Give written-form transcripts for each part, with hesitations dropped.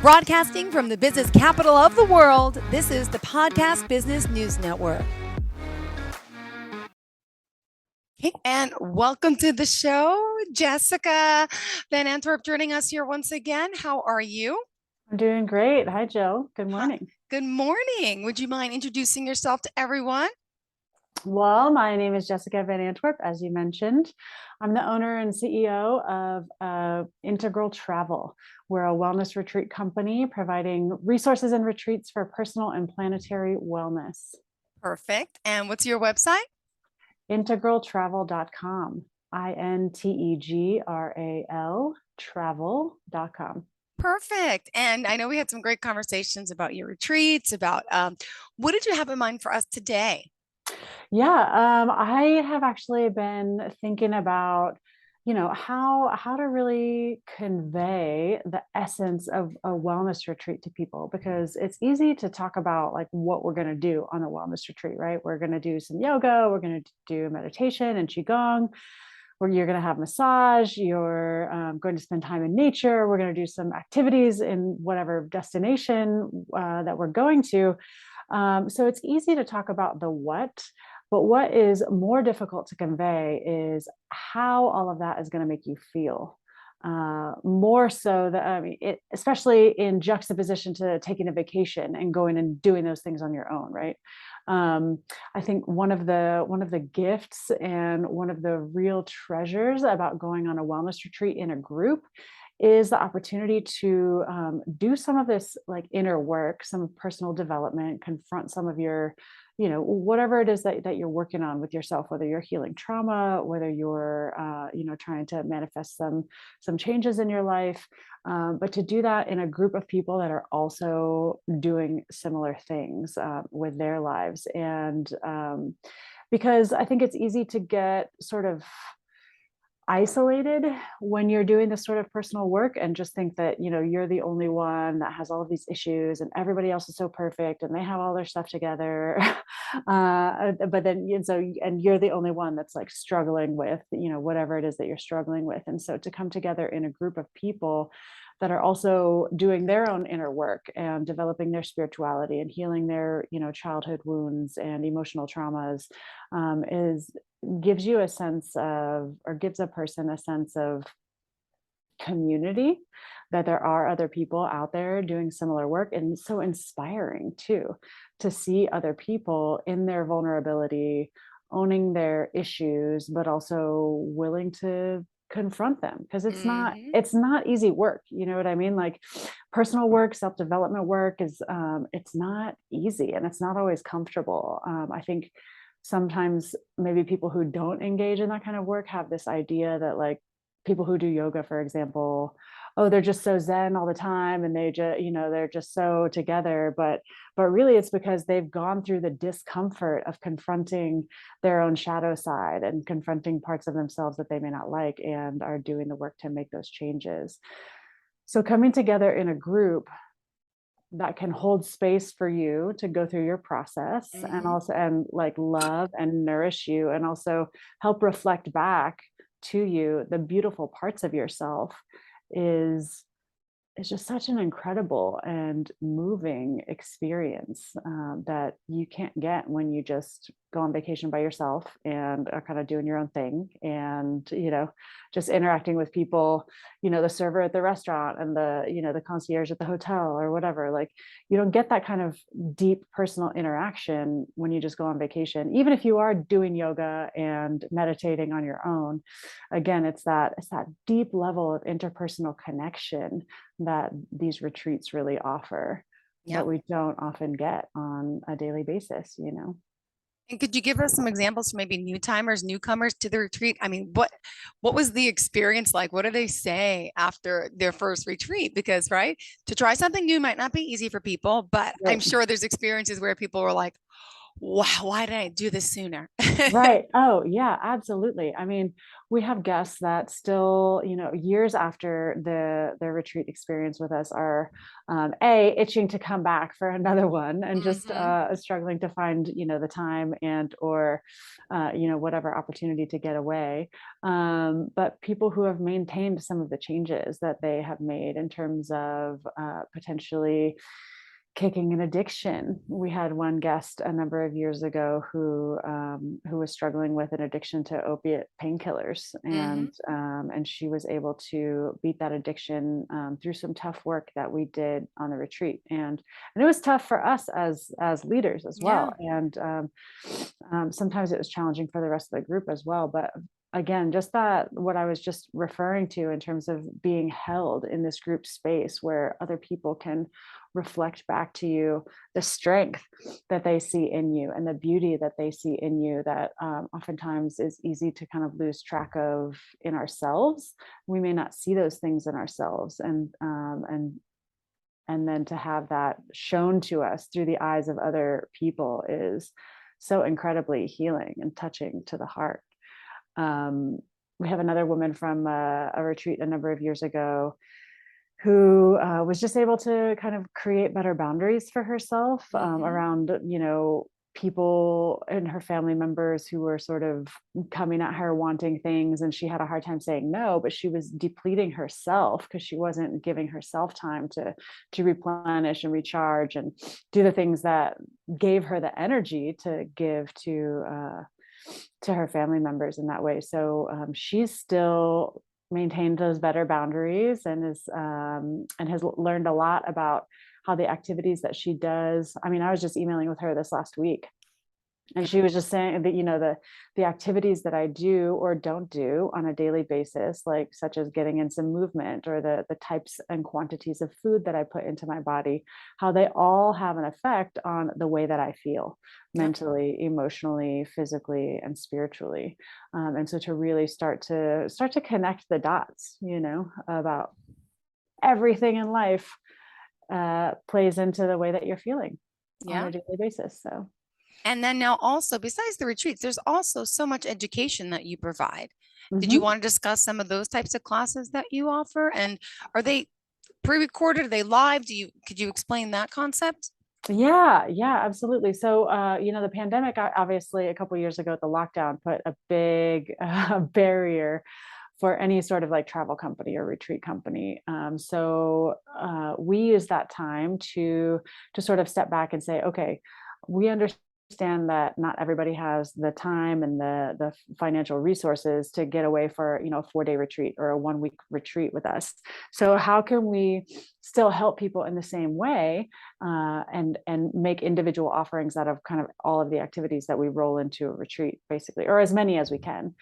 Broadcasting from the business capital of the world, this is the Podcast Business News Network. Okay, and welcome to the show, Jessica Van Antwerp joining us here once again. How are you? I'm doing great. Hi, Jill. Good Hi. morning. Good morning. Would you mind introducing yourself to everyone? Well, my name is Jessica Van Antwerp, as you mentioned. I'm the owner and CEO of Integral Travel. We're a wellness retreat company providing resources and retreats for personal and planetary wellness. Perfect. And what's your website? Integraltravel.com. Integral travel.com. Perfect. And I know we had some great conversations about your retreats, about what did you have in mind for us today? Yeah, I have actually been thinking about, how to really convey the essence of a wellness retreat to people, because it's easy to talk about like what we're going to do on a wellness retreat, right? We're going to do some yoga, we're going to do meditation and qigong, where you're going to have massage, you're going to spend time in nature, we're going to do some activities in whatever destination that we're going to. So it's easy to talk about the what, but what is more difficult to convey is how all of that is going to make you feel. More so that, I mean, especially in juxtaposition to taking a vacation and going and doing those things on your own, right? I think one of the gifts and one of the real treasures about going on a wellness retreat in a group is the opportunity to do some of this like inner work, some personal development, confront some of your, whatever it is that you're working on with yourself, whether you're healing trauma, whether you're, trying to manifest some changes in your life. But to do that in a group of people that are also doing similar things with their lives. And because I think it's easy to get sort of isolated when you're doing this sort of personal work and just think that you're the only one that has all of these issues and everybody else is so perfect and they have all their stuff together. But then and you're the only one that's like struggling with whatever it is that you're struggling with. And so to come together in a group of people that are also doing their own inner work and developing their spirituality and healing their childhood wounds and emotional traumas is gives you a sense of, or gives a person a sense of community, that there are other people out there doing similar work. And it's so inspiring too, to see other people in their vulnerability, owning their issues, but also willing to confront them, because it's not easy work. You know what I mean? Like personal work, self-development work is it's not easy and it's not always comfortable. I think sometimes maybe people who don't engage in that kind of work have this idea that like people who do yoga, for example, oh, they're just so zen all the time and they just, they're just so together. But really it's because they've gone through the discomfort of confronting their own shadow side and confronting parts of themselves that they may not like, and are doing the work to make those changes. So coming together in a group that can hold space for you to go through your process, and also and like love and nourish you, and also help reflect back to you the beautiful parts of yourself, is just such an incredible and moving experience that you can't get when you just go on vacation by yourself and are kind of doing your own thing, and just interacting with people, the server at the restaurant and the concierge at the hotel or whatever. Like you don't get that kind of deep personal interaction when you just go on vacation, even if you are doing yoga and meditating on your own. Again, it's that deep level of interpersonal connection that these retreats really offer, Yeah. that we don't often get on a daily basis. And could you give us some examples for maybe newcomers to the retreat? I mean, what was the experience like? What do they say after their first retreat? Because, right, to try something new might not be easy for people, but I'm Right. sure there's experiences where people were like, wow, why did I do this sooner? Right. Oh, yeah, absolutely. I mean, we have guests that still, years after the retreat experience with us are itching to come back for another one and just Hmm. struggling to find, the time and or whatever opportunity to get away. But people who have maintained some of the changes that they have made in terms of potentially kicking an addiction. We had one guest a number of years ago who was struggling with an addiction to opiate painkillers, Hmm. and she was able to beat that addiction through some tough work that we did on the retreat, and it was tough for us as leaders as Yeah. well, and sometimes it was challenging for the rest of the group as well, but again, just that what I was just referring to in terms of being held in this group space where other people can reflect back to you the strength that they see in you and the beauty that they see in you that oftentimes is easy to kind of lose track of in ourselves. We may not see those things in ourselves, and then to have that shown to us through the eyes of other people is so incredibly healing and touching to the heart. um, we have another woman from a retreat a number of years ago who was just able to kind of create better boundaries for herself Hmm. around, people and her family members who were sort of coming at her wanting things, and she had a hard time saying no, but she was depleting herself because she wasn't giving herself time to replenish and recharge and do the things that gave her the energy to give to her family members in that way. So she's still maintained those better boundaries and has learned a lot about how the activities that she does. I mean, I was just emailing with her this last week, and she was just saying that the activities that I do or don't do on a daily basis, like such as getting in some movement or the types and quantities of food that I put into my body, how they all have an effect on the way that I feel Yep. mentally, emotionally, physically, and spiritually. And so to really start to connect the dots, about everything in life plays into the way that you're feeling on Yeah. a daily basis. So. And then now also, besides the retreats, there's also so much education that you provide. Did you Mhm. want to discuss some of those types of classes that you offer? And are they pre-recorded? Are they live? Could you explain that concept? Yeah, yeah, absolutely. So, the pandemic, obviously, a couple years ago, the lockdown put a big barrier for any sort of like travel company or retreat company. So we use that time to sort of step back and say, okay, we understand that not everybody has the time and the financial resources to get away for a 4-day retreat or a 1 week retreat with us. So how can we still help people in the same way, and make individual offerings out of kind of all of the activities that we roll into a retreat, basically, or as many as we can.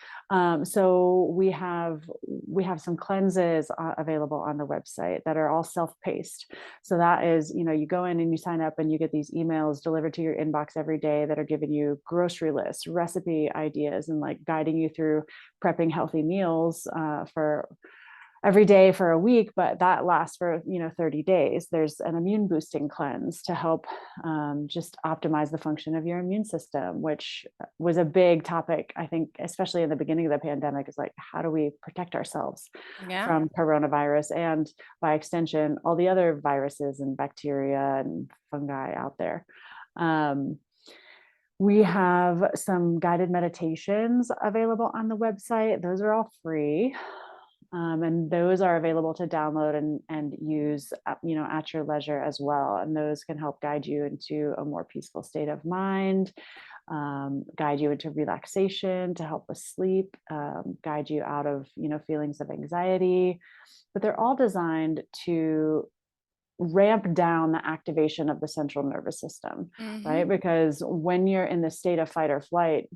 So we have some cleanses available on the website that are all self-paced. So that is, you go in and you sign up and you get these emails delivered to your inbox every day that are giving you grocery lists, recipe ideas, and like guiding you through prepping healthy meals for every day for a week, but that lasts for 30 days. There's an immune boosting cleanse to help just optimize the function of your immune system, which was a big topic, I think, especially in the beginning of the pandemic, is like, how do we protect ourselves Yeah. from coronavirus and by extension all the other viruses and bacteria and fungi out there. um, we have some guided meditations available on the website. Those are all free. And those are available to download and use, at your leisure as well. And those can help guide you into a more peaceful state of mind, guide you into relaxation to help with sleep, guide you out of, feelings of anxiety. But they're all designed to ramp down the activation of the central nervous system, Hmm. right? Because when you're in the state of fight or flight,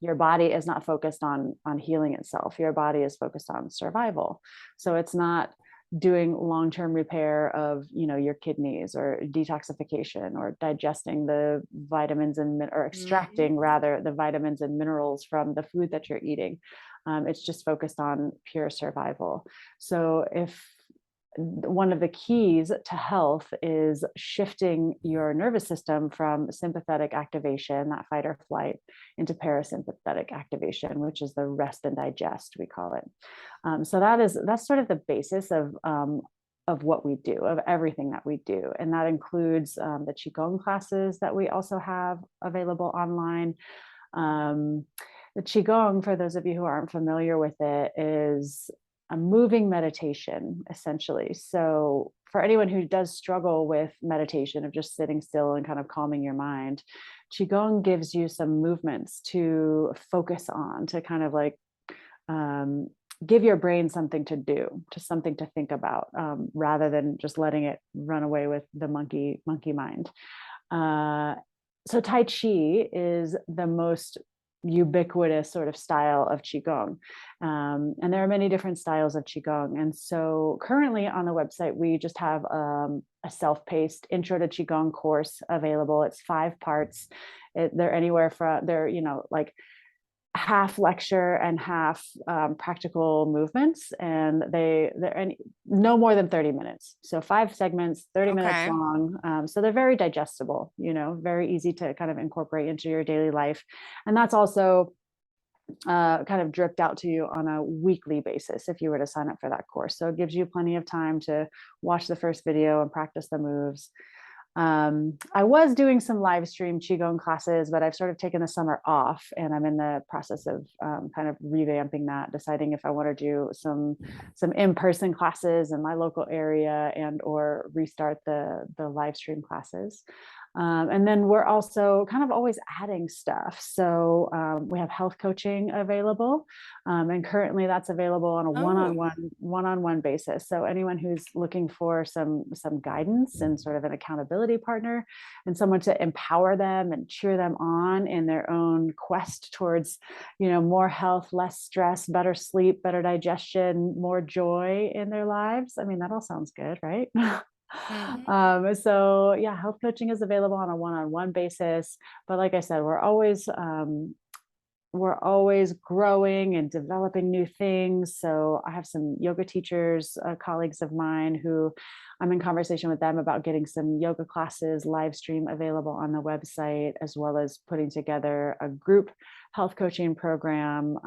your body is not focused on healing itself. Your body is focused on survival. So it's not doing long-term repair of your kidneys or detoxification or digesting the vitamins or Hmm. extracting rather the vitamins and minerals from the food that you're eating. It's just focused on pure survival. So if one of the keys to health is shifting your nervous system from sympathetic activation, that fight or flight, into parasympathetic activation, which is the rest and digest, we call it. So that's sort of the basis of what we do, of everything that we do. And that includes the Qigong classes that we also have available online. The Qigong, for those of you who aren't familiar with it, is a moving meditation, essentially. So, for anyone who does struggle with meditation, of just sitting still and kind of calming your mind, Qigong gives you some movements to focus on, to kind of like um, give your brain something to do, to something to think about, rather than just letting it run away with the monkey mind. Uh, so Tai Chi is the most ubiquitous sort of style of Qigong. And there are many different styles of Qigong. And so currently on the website, we just have a self-paced intro to Qigong course available. It's 5 parts. They're anywhere from, like half lecture and half practical movements, and they're no more than 30 minutes, so 5 segments, 30 minutes Okay. long. So they're very digestible, very easy to kind of incorporate into your daily life. And that's also kind of dripped out to you on a weekly basis if you were to sign up for that course. So it gives you plenty of time to watch the first video and practice the moves. I was doing some live stream Qigong classes, but I've sort of taken the summer off, and I'm in the process of kind of revamping that, deciding if I want to do some in-person classes in my local area and or restart the live stream classes. And then we're also kind of always adding stuff. So we have health coaching available, and currently that's available on a Oh. one-on-one basis. So anyone who's looking for some guidance and sort of an accountability partner, and someone to empower them and cheer them on in their own quest towards, more health, less stress, better sleep, better digestion, more joy in their lives. I mean, that all sounds good, right? Hmm. So yeah, health coaching is available on a one-on-one basis. But like I said, we're always growing and developing new things. So I have some yoga teachers, colleagues of mine, who I'm in conversation with them about getting some yoga classes live stream available on the website, as well as putting together a group health coaching program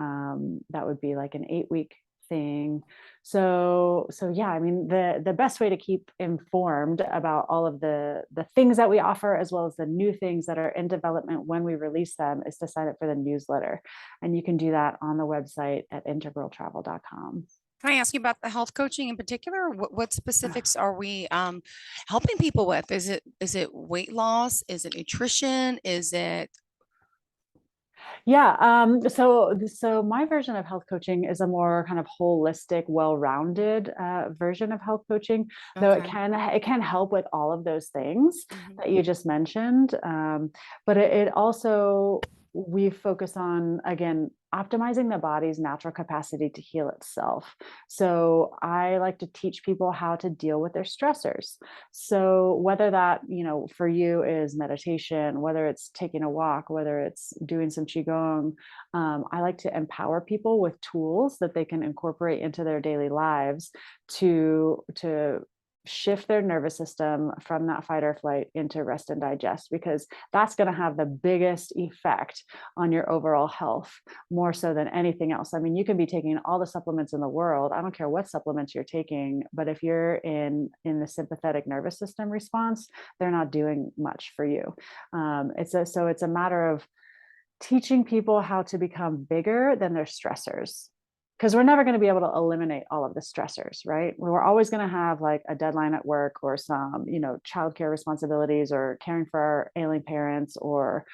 that would be like an 8-week thing. So yeah, I mean, the best way to keep informed about all of the things that we offer, as well as the new things that are in development when we release them, is to sign up for the newsletter. And you can do that on the website at integraltravel.com. Can I ask you about the health coaching in particular? What specifics are we helping people with? Is it weight loss? Is it nutrition? Is it Yeah. So my version of health coaching is a more kind of holistic, well-rounded version of health coaching, though it okay? can help with all of those things Hmm. that you just mentioned. But it also, we focus on, again, optimizing the body's natural capacity to heal itself. So I like to teach people how to deal with their stressors. So whether that, for you is meditation, whether it's taking a walk, whether it's doing some qigong, I like to empower people with tools that they can incorporate into their daily lives to shift their nervous system from that fight or flight into rest and digest, because that's going to have the biggest effect on your overall health, more so than anything else. I mean, you can be taking all the supplements in the world. I don't care what supplements you're taking, but if you're in the sympathetic nervous system response, they're not doing much for you. So it's a matter of teaching people how to become bigger than their stressors, because we're never going to be able to eliminate all of the stressors, right? We're always going to have like a deadline at work, or some, childcare responsibilities, or caring for our ailing parents, or,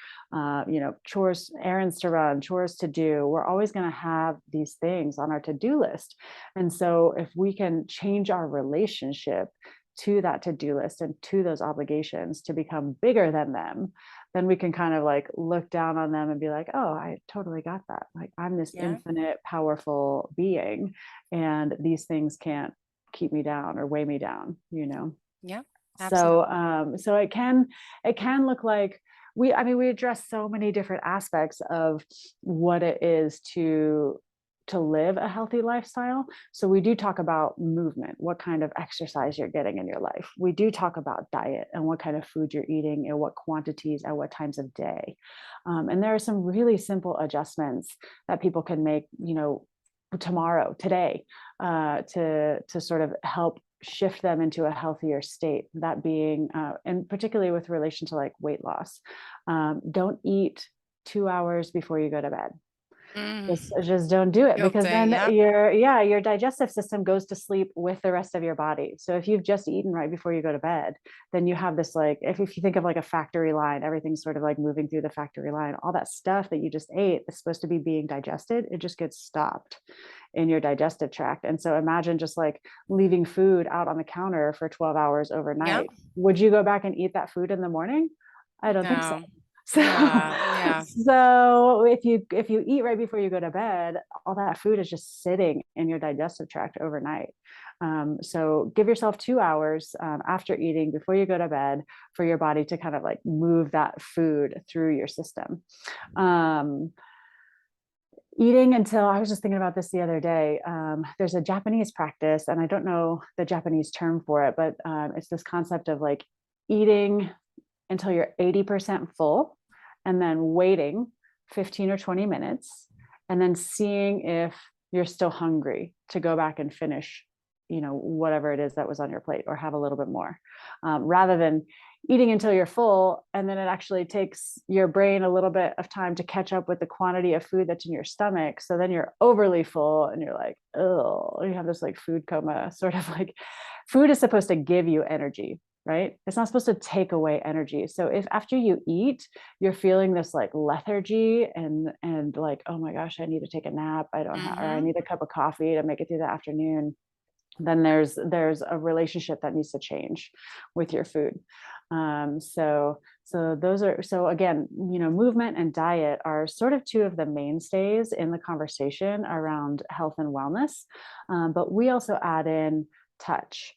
chores, errands to run, chores to do. We're always going to have these things on our to-do list. And so if we can change our relationship to that to-do list and to those obligations to become bigger than them, then we can kind of like look down on them and be like, oh, I totally got that. Like, I'm this Yeah. infinite, powerful being, and these things can't keep me down or weigh me down. Yeah. So, Absolutely. so it can look like I mean, we address so many different aspects of what it is to to live a healthy lifestyle. So we do talk about movement, what kind of exercise you're getting in your life. We do talk about diet and what kind of food you're eating and what quantities at what times of day. And there are some really simple adjustments that people can make, tomorrow, today, to sort of help shift them into a healthier state. That being, and particularly with relation to like weight loss, don't eat 2 hours before you go to bed. Mm, Just don't do it, because guilty. then Yep. your digestive system goes to sleep with the rest of your body. So if you've just eaten right before you go to bed, then you have this, like, if you think of like a factory line, everything's sort of like moving through the factory line. All that stuff that you just ate is supposed to be being digested. It just gets stopped in your digestive tract. And so imagine just like leaving food out on the counter for 12 hours Yep. overnight. Would you go back and eat that food in the morning? I don't think so. No. So, Yeah. Yeah. so if you eat right before you go to bed, all that food is just sitting in your digestive tract overnight. So give yourself 2 hours after eating, before you go to bed, for your body to kind of like move that food through your system. Um, Eating until, I was just thinking about this the other day. There's a Japanese practice, and I don't know the Japanese term for it, but it's this concept of like eating until you're 80% full, and then waiting 15 or 20 minutes, and then seeing if you're still hungry to go back and finish, whatever it is that was on your plate, or have a little bit more, rather than eating until you're full. And then it actually takes your brain a little bit of time to catch up with the quantity of food that's in your stomach. So then you're overly full and you're like, oh, you have this like food coma, sort of like. Food is supposed to give you energy, right? It's not supposed to take away energy. So if after you eat, you're feeling this like lethargy and like, oh my gosh, I need to take a nap. I don't have, or I Mm-hmm. need a cup of coffee to make it through the afternoon, then there's a relationship that needs to change with your food. So those are, so again, movement and diet are sort of two of the mainstays in the conversation around health and wellness. But we also add in touch,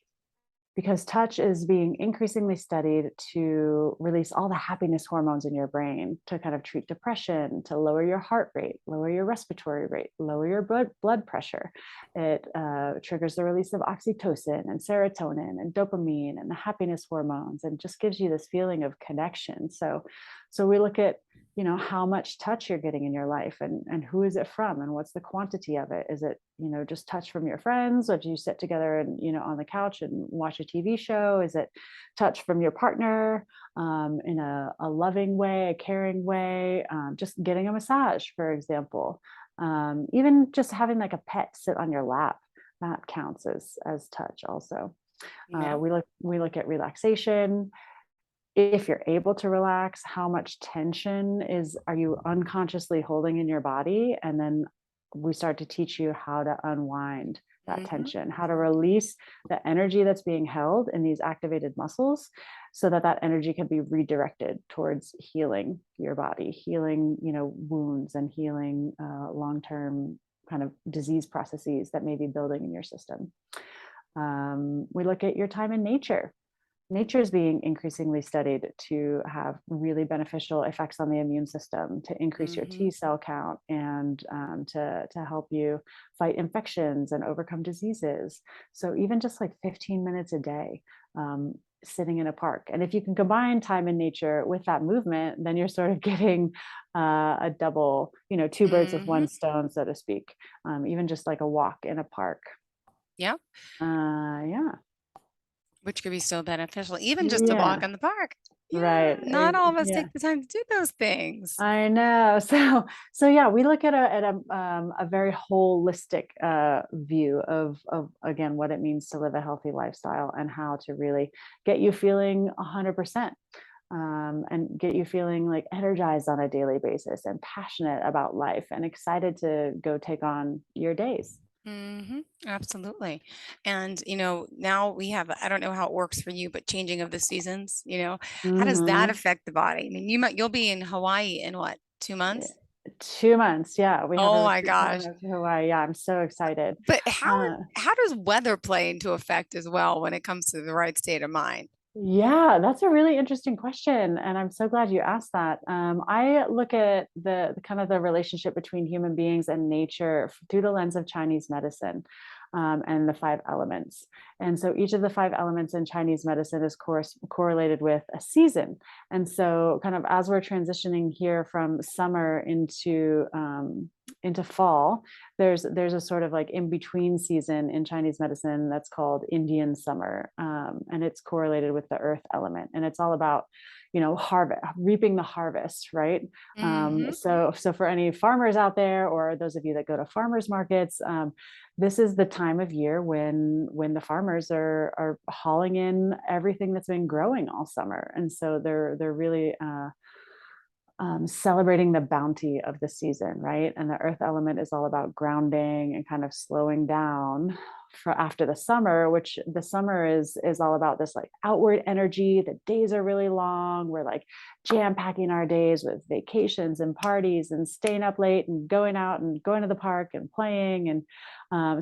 because touch is being increasingly studied to release all the happiness hormones in your brain, to kind of treat depression, to lower your heart rate, lower your respiratory rate, lower your blood pressure. It triggers the release of oxytocin and serotonin and dopamine and the happiness hormones, and just gives you this feeling of connection. So we look at, how much touch you're getting in your life, and who is it from, and what's the quantity of it. Is it, just touch from your friends, or do you sit together and, on the couch and watch a TV show? Is it touch from your partner, in a loving way, a caring way, just getting a massage, for example, even just having like a pet sit on your lap, that counts as touch also. Yeah. We look at relaxation. If you're able to relax, how much tension are you unconsciously holding in your body? And then we start to teach you how to unwind that Mm-hmm. tension, how to release the energy that's being held in these activated muscles, so that that energy can be redirected towards healing your body, healing, wounds, and healing long-term kind of disease processes that may be building in your system. We look at your time in nature. Nature is being increasingly studied to have really beneficial effects on the immune system, to increase your Mm-hmm. T cell count, and to help you fight infections and overcome diseases. So even just like 15 minutes a day, sitting in a park. And if you can combine time in nature with that movement, then you're sort of getting a double, two birds with Mm-hmm. one stone, so to speak. Even just like a walk in a park. Yep. Yeah. Which could be so beneficial, even just a walk Yeah. in the park. Yeah. Right. Not all of us Yeah. take the time to do those things. I know. So yeah, we look at a very holistic view of again what it means to live a healthy lifestyle, and how to really get you feeling 100%, and get you feeling like energized on a daily basis, and passionate about life, and excited to go take on your days. Hmm. Absolutely. And, now we have, I don't know how it works for you, but changing of the seasons, how does that Hmm. affect the body? I mean, you'll be in Hawaii in what, 2 months? 2 months. Yeah, we have a Oh my retreat gosh. coming up to Hawaii. Yeah, I'm so excited. But how Uh, how does weather play into effect as well when it comes to the right state of mind? Yeah, that's a really interesting question, and I'm so glad you asked that. I look at the kind of the relationship between human beings and nature through the lens of Chinese medicine, and the five elements. And so each of the five elements in Chinese medicine is correlated with a season. And so, kind of as we're transitioning here from summer into fall, there's a sort of like in between season in Chinese medicine that's called Indian summer, and it's correlated with the earth element, and it's all about harvest, reaping the harvest, right? Hmm. So for any farmers out there, or those of you that go to farmers markets, this is the time of year when the farmers are hauling in everything that's been growing all summer, and so they're really celebrating the bounty of the season, right? And the earth element is all about grounding and kind of slowing down for after the summer, which the summer is all about this like outward energy. The days are really long. We're like jam packing our days with vacations and parties and staying up late and going out and going to the park and playing. And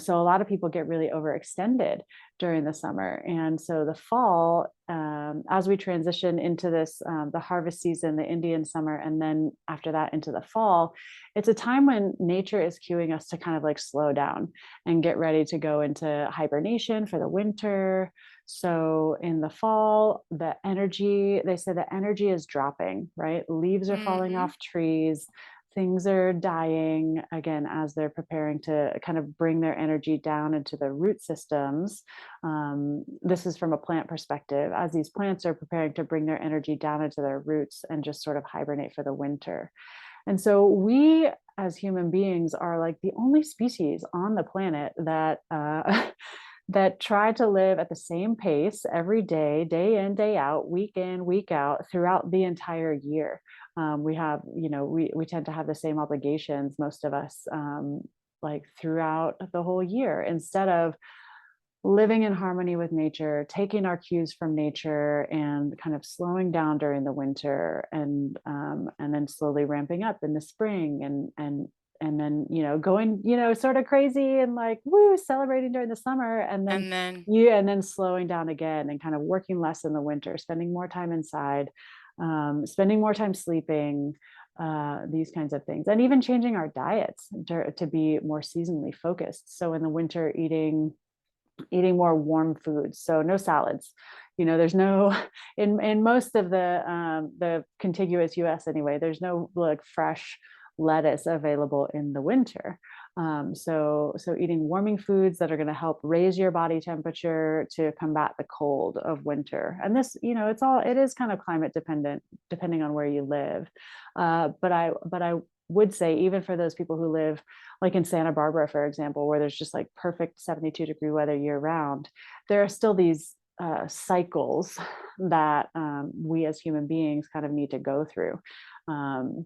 so a lot of people get really overextended during the summer. And so the fall, as we transition into this, the harvest season, the Indian summer, and then after that into the fall, it's a time when nature is cueing us to kind of like slow down and get ready to go into hibernation for the winter. So in the fall, they say the energy is dropping, right? Leaves are falling Hmm. off trees, things are dying again as they're preparing to kind of bring their energy down into the root systems. This is from a plant perspective, as these plants are preparing to bring their energy down into their roots and just sort of hibernate for the winter. And so we as human beings are like the only species on the planet that that try to live at the same pace every day, day in, day out, week in, week out, throughout the entire year. We have, we tend to have the same obligations, most of us, like throughout the whole year, instead of living in harmony with nature, taking our cues from nature, and kind of slowing down during the winter, and then slowly ramping up in the spring, and then going sort of crazy and like woo celebrating during the summer, And then, and then slowing down again and kind of working less in the winter, spending more time inside, spending more time sleeping, these kinds of things, and even changing our diets to be more seasonally focused. So in the winter, eating more warm foods, so no salads. There's no in most of the contiguous US anyway, there's no like fresh lettuce available in the winter. So eating warming foods that are going to help raise your body temperature to combat the cold of winter. And this, it is kind of climate dependent depending on where you live. But I would say, even for those people who live like in Santa Barbara, for example, where there's just like perfect 72-degree weather year round, there are still these cycles that we as human beings kind of need to go through. Um,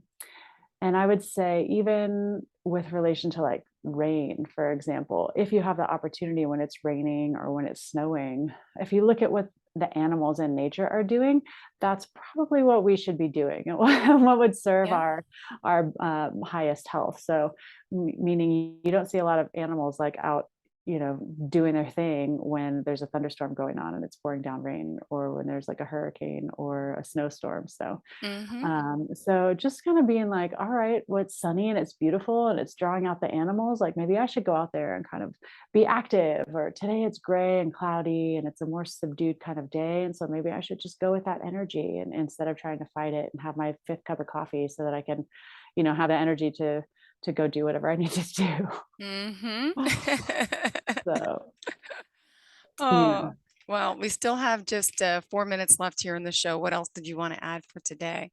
and I would say, even with relation to like rain, for example, if you have the opportunity when it's raining or when it's snowing, if you look at what the animals in nature are doing, that's probably what we should be doing, and what would serve yeah. our highest health. So, meaning you don't see a lot of animals like out, doing their thing when there's a thunderstorm going on and it's pouring down rain, or when there's like a hurricane or a snowstorm. Hmm. So just kind of being like, all right, well, it's sunny and it's beautiful and it's drawing out the animals. Like maybe I should go out there and kind of be active. Or today it's gray and cloudy and it's a more subdued kind of day. And so maybe I should just go with that energy, and instead of trying to fight it and have my fifth cup of coffee so that I can, have the energy to go do whatever I need to do. Hmm. So, Oh, yeah. well, we still have just 4 minutes left here in the show. What else did you want to add for today?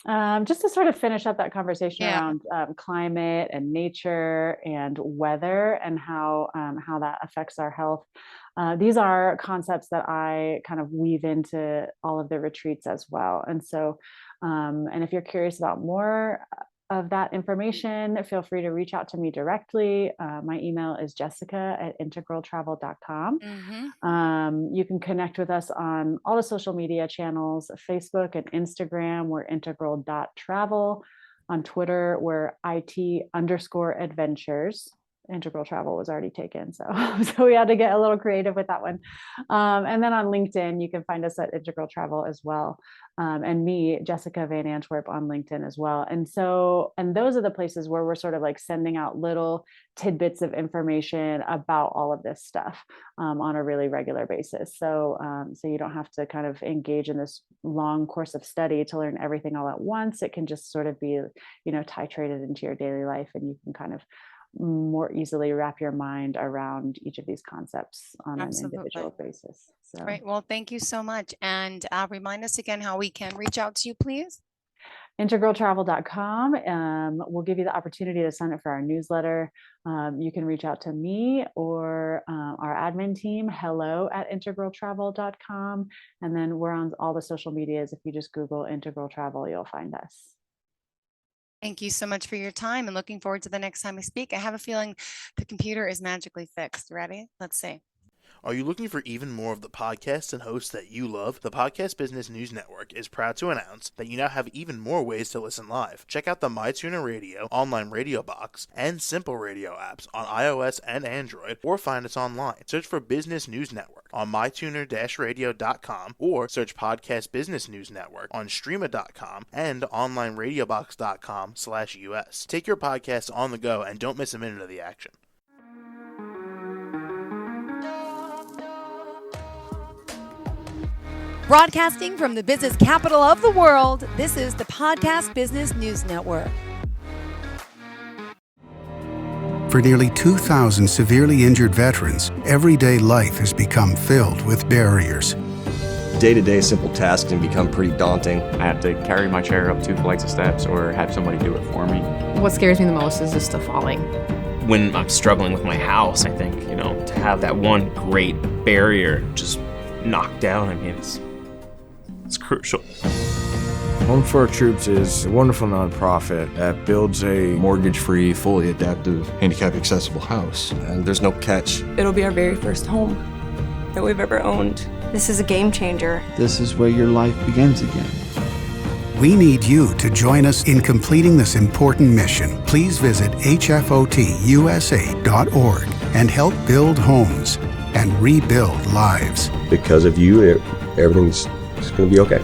Just to sort of finish up that conversation Yeah. around climate and nature and weather, and how that affects our health. These are concepts that I kind of weave into all of the retreats as well. And so, and if you're curious about more of that information, feel free to reach out to me directly. My email is jessica@integraltravel.com. Hmm. You can connect with us on all the social media channels: Facebook and Instagram, we're integral.travel. On Twitter, we're IT_adventures. Integral Travel was already taken. So, so we had to get a little creative with that one. And then on LinkedIn, you can find us at Integral Travel as well. And me, Jessica Van Antwerp, on LinkedIn as well. And so, and those are the places where we're sort of like sending out little tidbits of information about all of this stuff on a really regular basis. So, so you don't have to kind of engage in this long course of study to learn everything all at once. It can just sort of be, titrated into your daily life, and you can kind of more easily wrap your mind around each of these concepts on Absolutely. an individual basis. So, Great. Well, thank you so much. And remind us again how we can reach out to you, please. integraltravel.com. We'll give you the opportunity to sign up for our newsletter. You can reach out to me or our admin team, hello@integraltravel.com. And then we're on all the social medias. If you just Google Integral Travel, you'll find us. Thank you so much for your time, and looking forward to the next time we speak. I have a feeling the computer is magically fixed. Ready? Let's see. Are you looking for even more of the podcasts and hosts that you love? The Podcast Business News Network is proud to announce that you now have even more ways to listen live. Check out the MyTuner Radio, online radio box, and Simple Radio apps on iOS and Android, or find us online. Search for Business News Network on mytuner-radio.com, or search Podcast Business News Network on streama.com and onlineradiobox.com/US. Take your podcast on the go and don't miss a minute of the action. Broadcasting from the business capital of the world, this is the Podcast Business News Network. For nearly 2,000 severely injured veterans, everyday life has become filled with barriers. Day-to-day simple tasks can become pretty daunting. I have to carry my chair up 2 flights of steps or have somebody do it for me. What scares me the most is just the falling. When I'm struggling with my house, I think, to have that one great barrier just knocked down, it's crucial. Home for Our Troops is a wonderful nonprofit that builds a mortgage-free, fully adaptive, handicap-accessible house. And there's no catch. It'll be our very first home that we've ever owned. This is a game changer. This is where your life begins again. We need you to join us in completing this important mission. Please visit hfotusa.org and help build homes and rebuild lives. Because of you, everything's going to be okay.